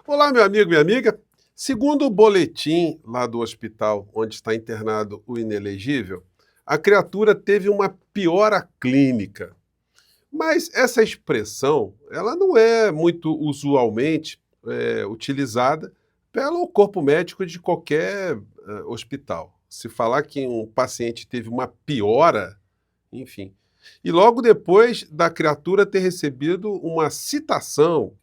Olá, meu amigo, minha amiga. Segundo o boletim lá do hospital onde está internado o inelegível, a criatura teve uma piora clínica. Mas essa expressão, ela não é muito usualmente utilizada pelo corpo médico de qualquer hospital. Se falar que um paciente teve uma piora, enfim. E logo depois da criatura ter recebido uma citação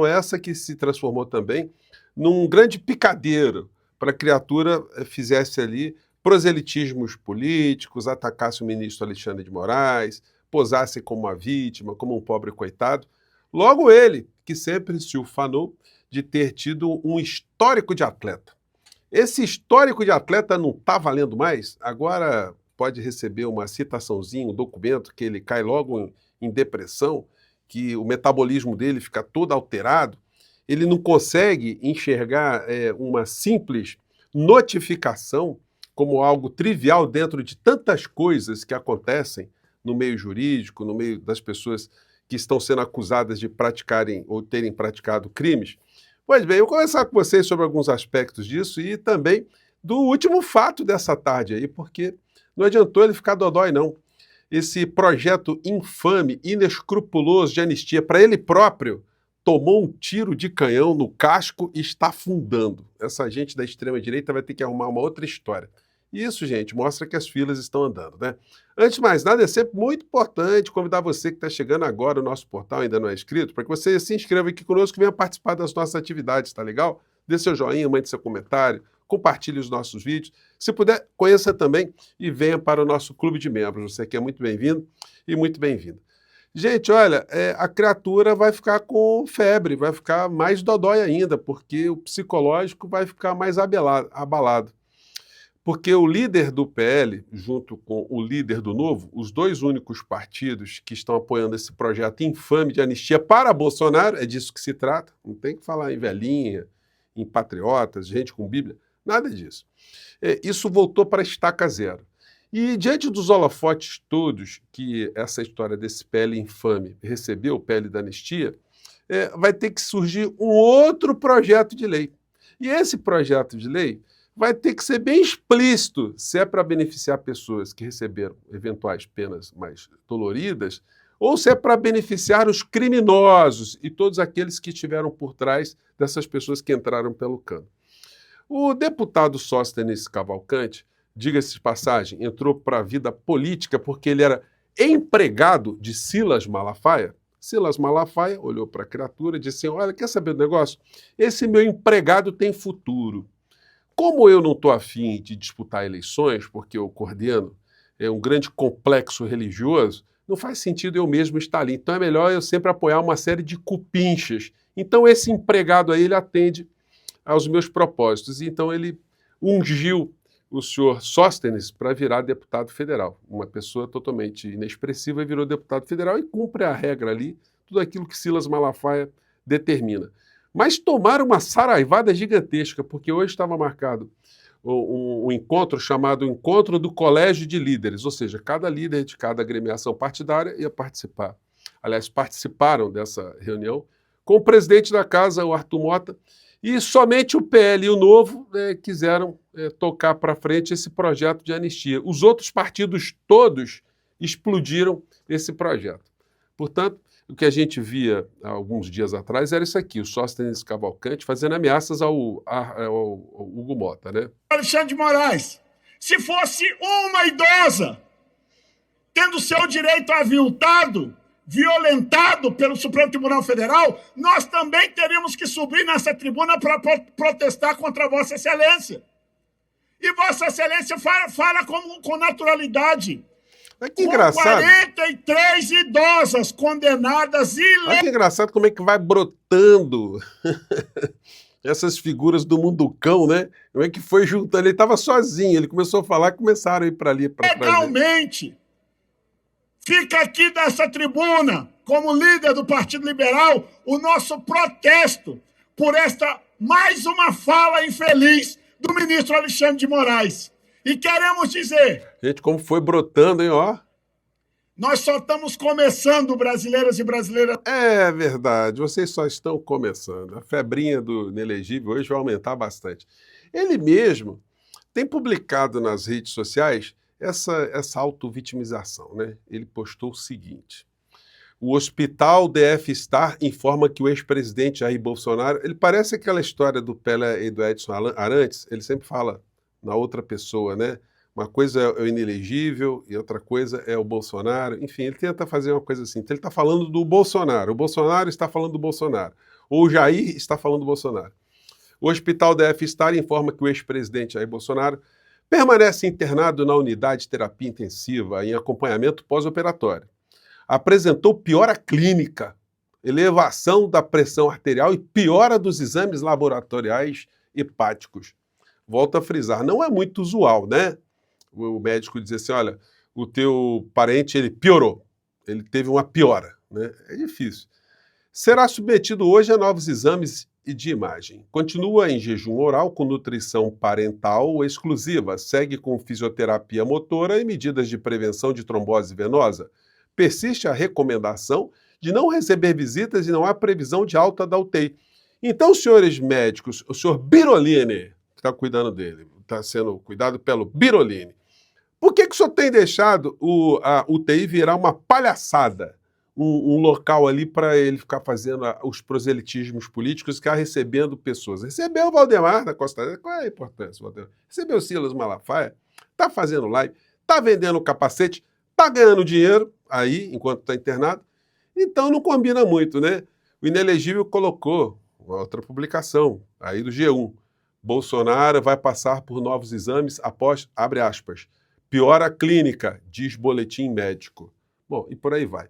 essa que se transformou também num grande picadeiro para a criatura fizesse ali proselitismos políticos, atacasse o ministro Alexandre de Moraes, posasse como uma vítima, como um pobre coitado. Logo ele, que sempre se ufanou de ter tido um histórico de atleta. Esse histórico de atleta não está valendo mais? Agora pode receber uma citaçãozinha, um documento que ele cai logo em depressão, que o metabolismo dele fica todo alterado, ele não consegue enxergar uma simples notificação como algo trivial dentro de tantas coisas que acontecem no meio jurídico, no meio das pessoas que estão sendo acusadas de praticarem ou terem praticado crimes. Pois bem, eu vou conversar com vocês sobre alguns aspectos disso e também do último fato dessa tarde aí, porque não adiantou ele ficar dodói, não. Esse projeto infame, inescrupuloso de anistia para ele próprio tomou um tiro de canhão no casco e está afundando. Essa gente da extrema-direita vai ter que arrumar uma outra história. E isso, gente, mostra que as filas estão andando, né? Antes de mais nada, é sempre muito importante convidar você que está chegando agora no nosso portal, ainda não é inscrito, para que você se inscreva aqui conosco e venha participar das nossas atividades, tá legal? Dê seu joinha, mande seu comentário, compartilhe os nossos vídeos. Se puder, conheça também e venha para o nosso clube de membros. Você que é muito bem-vindo e muito bem-vinda. Gente, olha, a criatura vai ficar com febre, vai ficar mais dodói ainda, porque o psicológico vai ficar mais abalado. Porque o líder do PL, junto com o líder do Novo, os dois únicos partidos que estão apoiando esse projeto infame de anistia para Bolsonaro, é disso que se trata, não tem que falar em velhinha, em patriotas, gente com Bíblia, nada disso. Isso voltou para a estaca zero. E diante dos holofotes todos que essa história desse PL infame recebeu, o PL da anistia, vai ter que surgir um outro projeto de lei. E esse projeto de lei vai ter que ser bem explícito se é para beneficiar pessoas que receberam eventuais penas mais doloridas ou se é para beneficiar os criminosos e todos aqueles que estiveram por trás dessas pessoas que entraram pelo cano. O deputado Sóstenes Cavalcante, diga-se de passagem, entrou para a vida política porque ele era empregado de Silas Malafaia. Silas Malafaia olhou para a criatura e disse: olha, quer saber do negócio? Esse meu empregado tem futuro. Como eu não estou afim de disputar eleições, porque eu coordeno um grande complexo religioso, não faz sentido eu mesmo estar ali. Então é melhor eu sempre apoiar uma série de cupinchas. Então esse empregado aí, ele atende aos meus propósitos. Então ele ungiu o senhor Sóstenes para virar deputado federal. Uma pessoa totalmente inexpressiva virou deputado federal e cumpre a regra ali, tudo aquilo que Silas Malafaia determina. Mas tomaram uma saraivada gigantesca, porque hoje estava marcado um encontro chamado Encontro do Colégio de Líderes, ou seja, cada líder de cada agremiação partidária ia participar. Aliás, participaram dessa reunião com o presidente da casa, o Arthur Mota, e somente o PL e o Novo quiseram tocar para frente esse projeto de anistia. Os outros partidos todos explodiram esse projeto. Portanto, o que a gente via há alguns dias atrás era isso aqui, o Sóstenes Cavalcante fazendo ameaças ao Hugo Mota, né? Alexandre de Moraes, se fosse uma idosa tendo seu direito aviltado, violentado pelo Supremo Tribunal Federal, nós também teríamos que subir nessa tribuna para protestar contra Vossa Excelência. E Vossa Excelência fala com naturalidade. Olha que engraçado. 43 idosas condenadas Olha que engraçado como é que vai brotando essas figuras do munducão, né? Como é que foi juntando? Ele estava sozinho, ele começou a falar, começaram a ir para ali, para trás. Legalmente, fica aqui dessa tribuna, como líder do Partido Liberal, o nosso protesto por esta mais uma fala infeliz do ministro Alexandre de Moraes. E queremos dizer... Gente, como foi brotando, hein, ó. Nós só estamos começando, brasileiras e brasileiras. É verdade, vocês só estão começando. A febrinha do inelegível hoje vai aumentar bastante. Ele mesmo tem publicado nas redes sociais essa auto-vitimização, né? Ele postou o seguinte: o Hospital DF Star informa que o ex-presidente Jair Bolsonaro... Ele parece aquela história do Pelé e do Edson Arantes, ele sempre fala na outra pessoa, né? Uma coisa é o inelegível e outra coisa é o Bolsonaro. Enfim, ele tenta fazer uma coisa assim. Então ele está falando do Bolsonaro, o Bolsonaro está falando do Bolsonaro, ou o Jair está falando do Bolsonaro. O Hospital DF Star informa que o ex-presidente Jair Bolsonaro permanece internado na unidade de terapia intensiva em acompanhamento pós-operatório. Apresentou piora clínica, elevação da pressão arterial e piora dos exames laboratoriais hepáticos. Volto a frisar, não é muito usual, né? O médico diz assim, olha, o teu parente, ele piorou, ele teve uma piora, né? É difícil. Será submetido hoje a novos exames e de imagem. Continua em jejum oral com nutrição parental exclusiva, segue com fisioterapia motora e medidas de prevenção de trombose venosa. Persiste a recomendação de não receber visitas e não há previsão de alta da UTI. Então, senhores médicos, o senhor Birolini, que está cuidando dele, está sendo cuidado pelo Birolini, por que o senhor tem deixado a UTI virar uma palhaçada? Um local ali para ele ficar fazendo os proselitismos políticos, ficar recebendo pessoas. Recebeu o Valdemar da Costa, qual é a importância, Valdemar? Recebeu o Silas Malafaia, está fazendo live, está vendendo capacete, está ganhando dinheiro aí, enquanto está internado, então não combina muito, né? O Inelegível colocou uma outra publicação aí do G1. Bolsonaro vai passar por novos exames após, abre aspas, piora clínica, diz boletim médico. Bom, e por aí vai.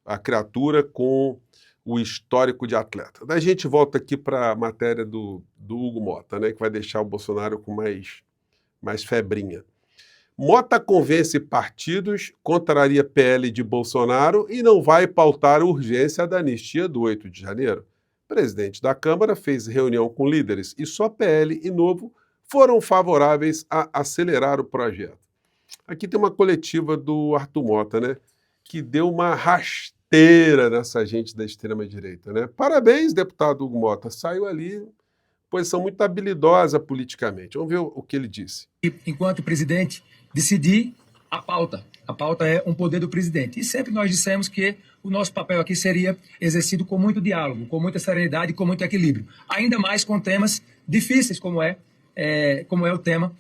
A criatura com o histórico de atleta. Daí a gente volta aqui para a matéria do Hugo Mota, né, que vai deixar o Bolsonaro com mais febrinha. Mota convence partidos, contraria PL de Bolsonaro e não vai pautar urgência da anistia do 8 de janeiro. O presidente da Câmara fez reunião com líderes e só PL e Novo foram favoráveis a acelerar o projeto. Aqui tem uma coletiva do Arthur Mota, né, que deu uma rasteira nessa gente da extrema-direita, né? Parabéns, deputado Hugo Mota, saiu ali, posição muito habilidosa politicamente. Vamos ver o que ele disse. Enquanto presidente, decidir a pauta. A pauta é um poder do presidente. E sempre nós dissemos que o nosso papel aqui seria exercido com muito diálogo, com muita serenidade e com muito equilíbrio. Ainda mais com temas difíceis, como é o tema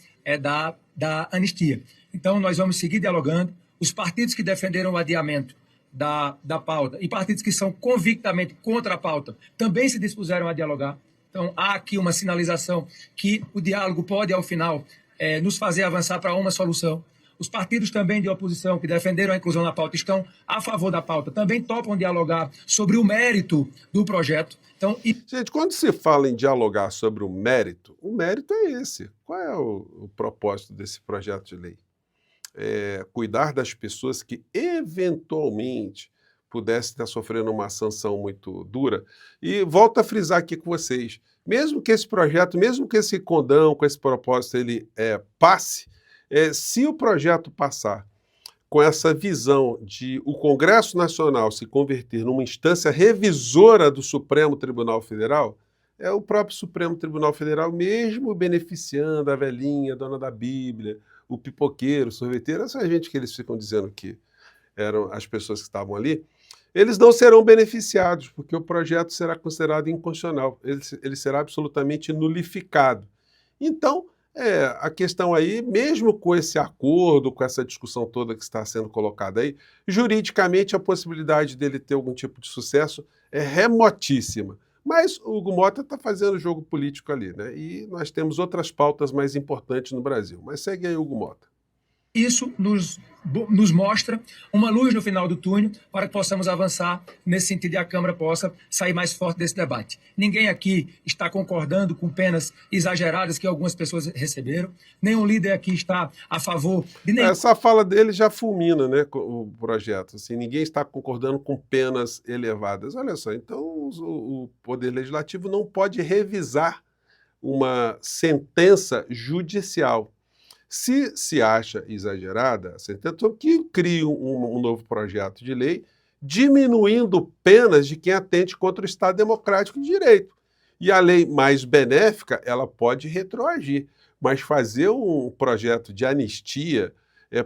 da anistia. Então, nós vamos seguir dialogando. Os partidos que defenderam o adiamento da pauta e partidos que são convictamente contra a pauta também se dispuseram a dialogar. Então, há aqui uma sinalização que o diálogo pode, ao final, nos fazer avançar para uma solução. Os partidos também de oposição que defenderam a inclusão na pauta estão a favor da pauta, também topam dialogar sobre o mérito do projeto. Então, Gente, quando se fala em dialogar sobre o mérito é esse. Qual é o propósito desse projeto de lei? Cuidar das pessoas que eventualmente pudessem estar sofrendo uma sanção muito dura. E volto a frisar aqui com vocês, mesmo que esse projeto, mesmo que esse condão, com esse propósito, ele passe, se o projeto passar com essa visão de o Congresso Nacional se converter numa instância revisora do Supremo Tribunal Federal, o próprio Supremo Tribunal Federal, mesmo beneficiando a velhinha, a dona da Bíblia, o pipoqueiro, o sorveteiro, essa gente que eles ficam dizendo que eram as pessoas que estavam ali, eles não serão beneficiados, porque o projeto será considerado inconstitucional, ele será absolutamente nulificado. Então, a questão aí, mesmo com esse acordo, com essa discussão toda que está sendo colocada aí, juridicamente a possibilidade dele ter algum tipo de sucesso é remotíssima. Mas o Hugo Mota está fazendo jogo político ali, né? E nós temos outras pautas mais importantes no Brasil. Mas segue aí, Hugo Mota. isso nos mostra uma luz no final do túnel para que possamos avançar nesse sentido e a Câmara possa sair mais forte desse debate. Ninguém aqui está concordando com penas exageradas que algumas pessoas receberam. Nenhum líder aqui está a favor de nenhum... Essa fala dele já fulmina, né, o projeto. Assim, ninguém está concordando com penas elevadas. Olha só, então o Poder Legislativo não pode revisar uma sentença judicial. Se acha exagerada essa intenção, que crie um novo projeto de lei diminuindo penas de quem atente contra o Estado Democrático de Direito. E a lei mais benéfica, ela pode retroagir, mas fazer um projeto de anistia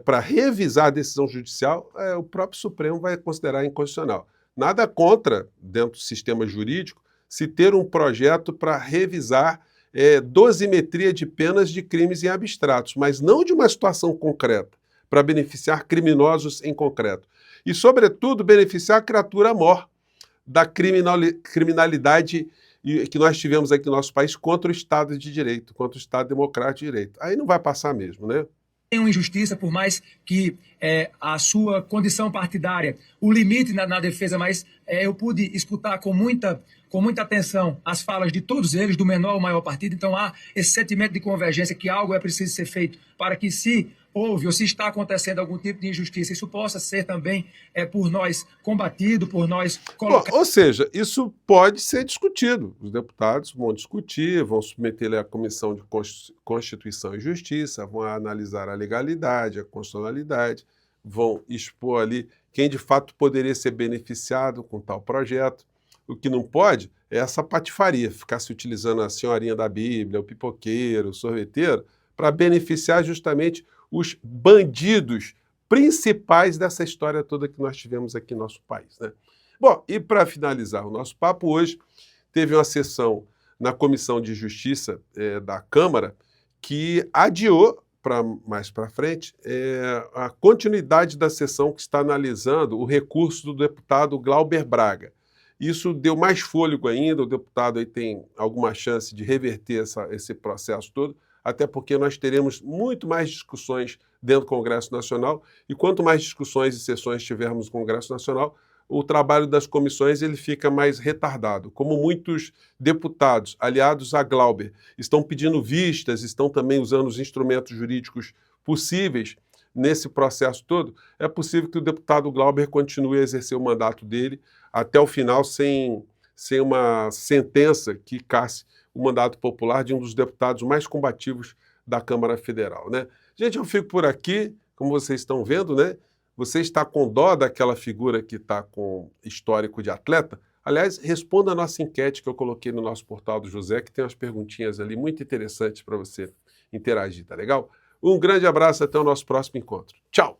para revisar a decisão judicial, o próprio Supremo vai considerar inconstitucional. Nada contra, dentro do sistema jurídico, se ter um projeto para revisar dosimetria de penas de crimes em abstratos, mas não de uma situação concreta, para beneficiar criminosos em concreto. E, sobretudo, beneficiar a criatura mor da criminalidade que nós tivemos aqui no nosso país contra o Estado de Direito, contra o Estado Democrático de Direito. Aí não vai passar mesmo, né? Tem uma injustiça, por mais que a sua condição partidária o limite na defesa, mas eu pude escutar com muita atenção as falas de todos eles, do menor ao maior partido. Então há esse sentimento de convergência que algo é preciso ser feito para que, se houve ou se está acontecendo algum tipo de injustiça, isso possa ser também por nós combatido, por nós colocado. Ou seja, isso pode ser discutido. Os deputados vão discutir, vão submeter à Comissão de Constituição e Justiça, vão analisar a legalidade, a constitucionalidade, vão expor ali quem de fato poderia ser beneficiado com tal projeto. O que não pode é essa patifaria, ficar se utilizando a senhorinha da Bíblia, o pipoqueiro, o sorveteiro, para beneficiar justamente os bandidos principais dessa história toda que nós tivemos aqui no nosso país, né? Bom, e para finalizar o nosso papo, hoje teve uma sessão na Comissão de Justiça da Câmara que adiou para mais para frente a continuidade da sessão que está analisando o recurso do deputado Glauber Braga. Isso deu mais fôlego ainda, o deputado aí tem alguma chance de reverter esse processo todo, até porque nós teremos muito mais discussões dentro do Congresso Nacional, e quanto mais discussões e sessões tivermos no Congresso Nacional, o trabalho das comissões ele fica mais retardado. Como muitos deputados aliados a Glauber estão pedindo vistas, estão também usando os instrumentos jurídicos possíveis nesse processo todo, é possível que o deputado Glauber continue a exercer o mandato dele até o final sem uma sentença que casse o mandato popular de um dos deputados mais combativos da Câmara Federal, né? Gente, eu fico por aqui, como vocês estão vendo, né? Você está com dó daquela figura que está com histórico de atleta? Aliás, responda a nossa enquete que eu coloquei no nosso portal do José, que tem umas perguntinhas ali muito interessantes para você interagir, tá legal? Um grande abraço, até o nosso próximo encontro. Tchau!